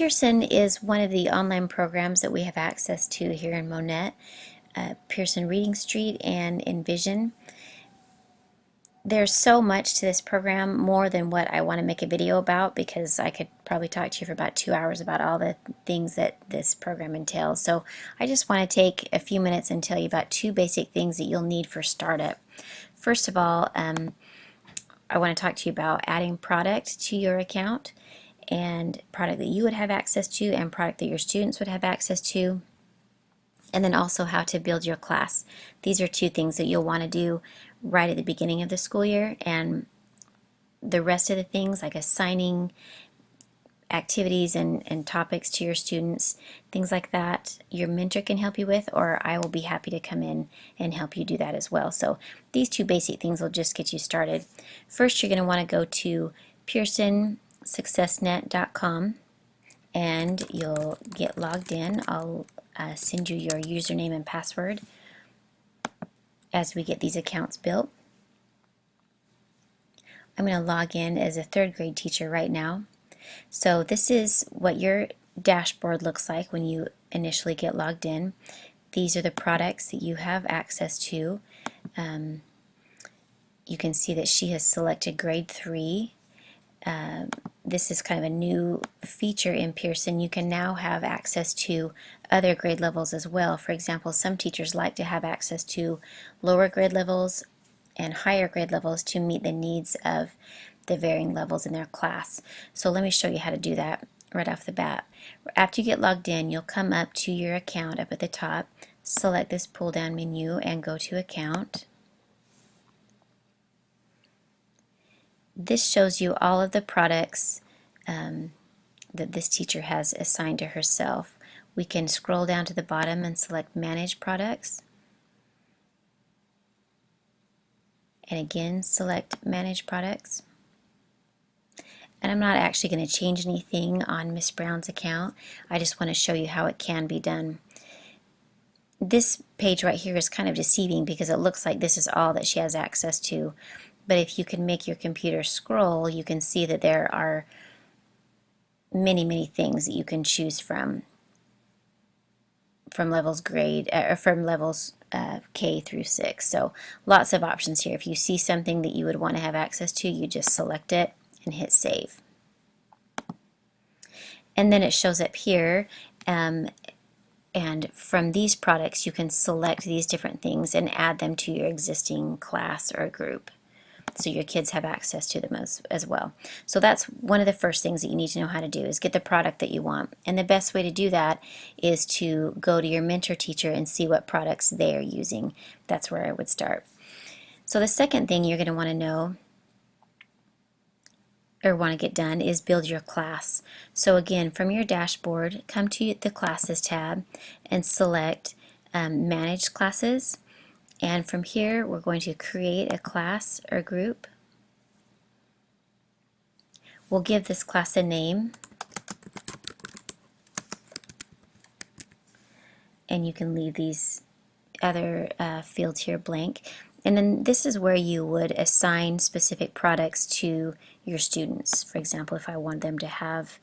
Pearson is one of the online programs that we have access to here in Monette, Pearson Reading Street and Envision. There's so much to this program, more than what I want to make a video about, because I could probably talk to you for about 2 hours about all the things that this program entails. So I just want to take a few minutes and tell you about two basic things that you'll need for startup. First of all, I want to talk to you about adding product to your account, and product that you would have access to and product that your students would have access to, and then also how to build your class. These are two things that you'll want to do right at the beginning of the school year, and the rest of the things like assigning activities and topics to your students, things like that, your mentor can help you with, or I will be happy to come in and help you do that as well. So these two basic things will just get you started. First, you're going to want to go to PearsonSuccessNet.com and you'll get logged in. I'll send you your username and password as we get these accounts built. I'm going to log in as a third grade teacher right now. So this is what your dashboard looks like when you initially get logged in. These are the products that you have access to. You can see that she has selected grade 3. This is kind of a new feature in Pearson. You can now have access to other grade levels as well. For example, some teachers like to have access to lower grade levels and higher grade levels to meet the needs of the varying levels in their class. So let me show you how to do that right off the bat. After you get logged in, you'll come up to your account up at the top, select this pull down menu and go to account. This shows you all of the products that this teacher has assigned to herself. We can scroll down to the bottom and select Manage Products. And again, select Manage Products. And I'm not actually going to change anything on Miss Brown's account. I just want to show you how it can be done. This page right here is kind of deceiving because it looks like this is all that she has access to. But if you can make your computer scroll, you can see that there are many things that you can choose from levels K through 6. So lots of options here. If you see something that you would want to have access to, you just select it and hit save. And then it shows up here, and from these products you can select these different things and add them to your existing class or group, so your kids have access to them as well. So that's one of the first things that you need to know how to do, is get the product that you want. And the best way to do that is to go to your mentor teacher and see what products they are using. That's where I would start. So the second thing you're going to want to know or want to get done is build your class. So again, from your dashboard, come to the Classes tab and select Manage Classes. And from here, we're going to create a class or group. We'll give this class a name. And you can leave these other fields here blank. And then this is where you would assign specific products to your students. For example, if I want them to have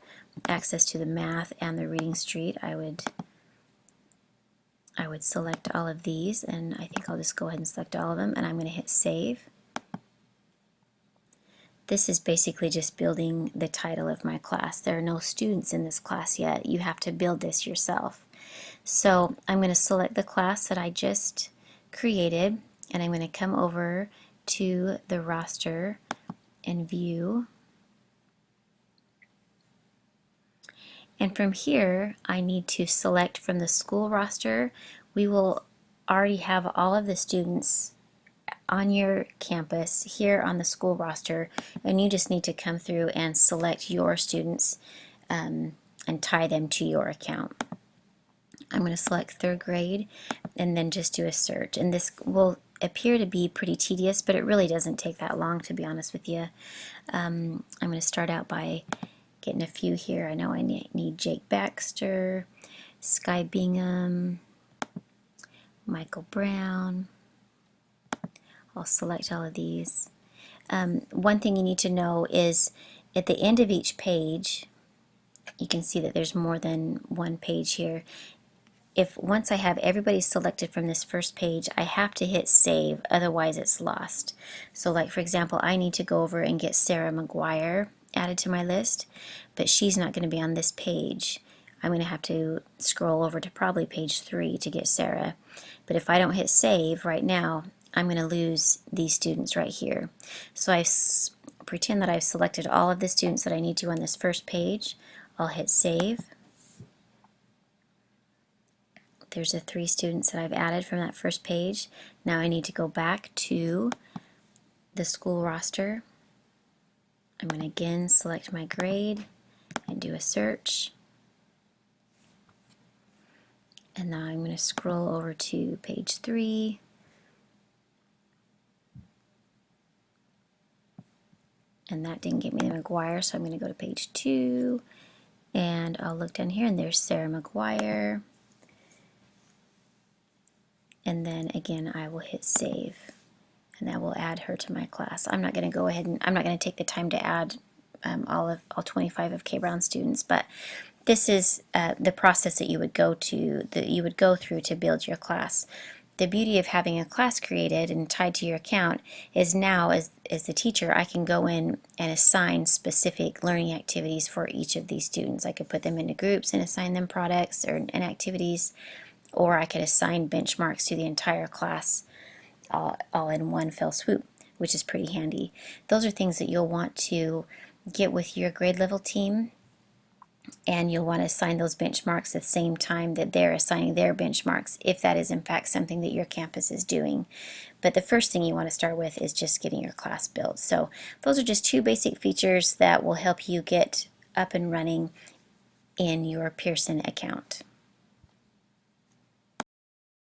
access to the math and the reading street, I would select all of these, and I think I'll just go ahead and select all of them, and I'm going to hit save. This is basically just building the title of my class. There are no students in this class yet. You have to build this yourself. So I'm going to select the class that I just created, and I'm going to come over to the roster and view. And from here, I need to select from the school roster. We will already have all of the students on your campus here on the school roster, and you just need to come through and select your students and tie them to your account. I'm going to select third grade and then just do a search. And this will appear to be pretty tedious, but it really doesn't take that long, to be honest with you. I'm going to start out by getting a few here. I know I need Jake Baxter, Sky Bingham, Michael Brown. I'll select all of these. One thing you need to know is at the end of each page, You can see that there's more than one page here. If once I have everybody selected from this first page, I have to hit save, otherwise it's lost. So like for example, I need to go over and get Sarah McGuire added to my list, but she's not going to be on this page. I'm going to have to scroll over to probably page 3 to get Sarah. But if I don't hit save right now, I'm going to lose these students right here. So I pretend that I've selected all of the students that I need to on this first page. I'll hit save. There's the 3 students that I've added from that first page. Now I need to go back to the school roster. I'm going to again select my grade and do a search. And now I'm going to scroll over to page 3. And that didn't get me the McGuire, so I'm going to go to page 2. And I'll look down here, and there's Sarah McGuire. And then again, I will hit save. And that will add her to my class. I'm not going to go ahead and I'm not going to take the time to add all 25 of K Brown students, but this is the process that you would go through to build your class. The beauty of having a class created and tied to your account is now, as the teacher, I can go in and assign specific learning activities for each of these students. I could put them into groups and assign them products and activities, or I could assign benchmarks to the entire class all in one fell swoop, which is pretty handy. Those are things that you'll want to get with your grade level team, and you'll want to assign those benchmarks at the same time that they're assigning their benchmarks, if that is in fact something that your campus is doing. But the first thing you want to start with is just getting your class built. So those are just 2 basic features that will help you get up and running in your Pearson account.